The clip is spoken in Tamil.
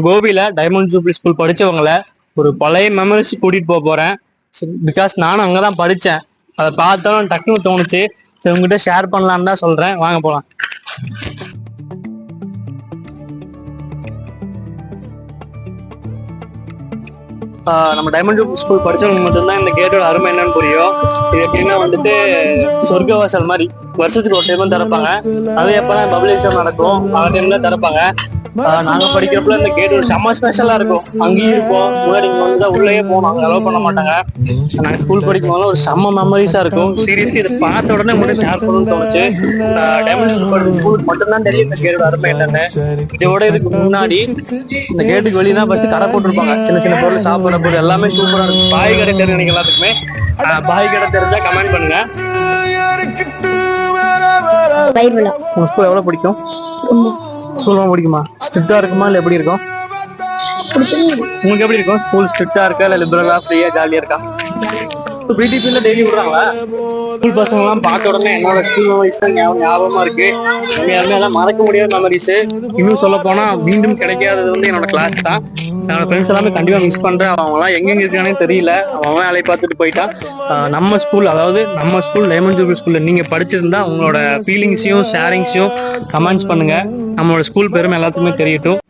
கோபியில டைமண்ட் ஜூப்ளி ஸ்கூல் படிச்சவங்கள ஒரு பழைய மெமரிஸ் கூட்டிட்டு போறேன். பிகாஸ் நானும் அங்கதான் படிச்சேன். அதை பார்த்தாலும் டக்குன்னு தோணுச்சு. சரி உங்ககிட்ட ஷேர் பண்ணலான்னு தான் சொல்றேன். வாங்க போலாம். நம்ம டைமண்ட் ஜூப்ளி ஸ்கூல் படிச்சவங்க மட்டும்தான் இந்த கேட்டோட அருமை என்னன்னு புரியும். இது எப்படின்னா வந்துட்டு சொர்க்கவாசல் மாதிரி வருஷத்துக்கு ஒரு டைம் திறப்பாங்க. அது எப்பதான் பப்ளிஷம் நடக்கும் அந்த டைம்ல திறப்பாங்க. நாங்க படிக்கிறப்பல இந்த கேட் ஒரு செம்ம ஸ்பெஷலா இருக்கும். அங்கேயும் இருப்போம். முன்னாடி வந்து உள்ளேயே போனோம். அங்க அலோவ் பண்ண மாட்டாங்க. நாங்க ஸ்கூல் படிக்கும் போது ஒரு செம்ம மெமரிஸா இருக்கும். சீரியஸ்லி இதை பார்த்த உடனே மட்டும் ஷேர் பண்ணணும்னு தோணுச்சு. டைமண்ட் ஸ்கூல் மட்டும்தான் தெரியும் இந்த கேட்டோட அருமை என்னன்னு. இதோட இதுக்கு முன்னாடி இந்த கேட்டுக்கு வெளியே தான் ஃபர்ஸ்ட் கடை போட்டிருப்பாங்க. சின்ன சின்ன பொருள் சாப்பிட்ற பொருள் எல்லாமே சூப்பரா இருக்கும். பாய் கடை தெரியும் எல்லாத்துக்குமே. பாய் கடை தெரிஞ்சா கமெண்ட் பண்ணுங்க. உங்க ஸ்கூல் எவ்வளவு பிடிக்கும்? ஸ்கூல் பிடிக்குமா? ஸ்ட்ரிக்டா இருக்குமா இல்ல எப்படி இருக்கும்? உங்களுக்கு எப்படி இருக்கும்? ஸ்கூல் ஸ்ட்ரிக்டா இருக்கா இல்ல லிபரலா ஃப்ரீயா ஜாலியா இருக்கா? பிடிபில டெய்லி விடுறாங்களா? ஸ்கூல் பசங்க எல்லாம் பார்த்த உடனே என்னோட ஸ்கூல் மெமரிஸ் தான் ஞாபகமா இருக்கு. யாருமே எல்லாம் மறக்க முடியாத மெமரிஸ். இன்னும் சொல்ல போனா மீண்டும் கிடைக்காதது வந்து என்னோட கிளாஸ் தான். என்னோட ஃப்ரெண்ட்ஸ் எல்லாமே கண்டிப்பா மிஸ் பண்றேன். அவங்க எல்லாம் எங்க இருக்கானே தெரியல. அவன் வேலையை பார்த்துட்டு போயிட்டா. நம்ம ஸ்கூல், அதாவது நம்ம ஸ்கூல் டைமண்ட் ஜூப்ளி ஸ்கூல்ல நீங்க படிச்சிருந்தா உங்களோட ஃபீலிங்ஸையும் ஷேரிங்ஸையும் கமெண்ட்ஸ் பண்ணுங்க. நம்மளோட ஸ்கூல் பெருமை எல்லாத்துக்குமே தெரியட்டும்.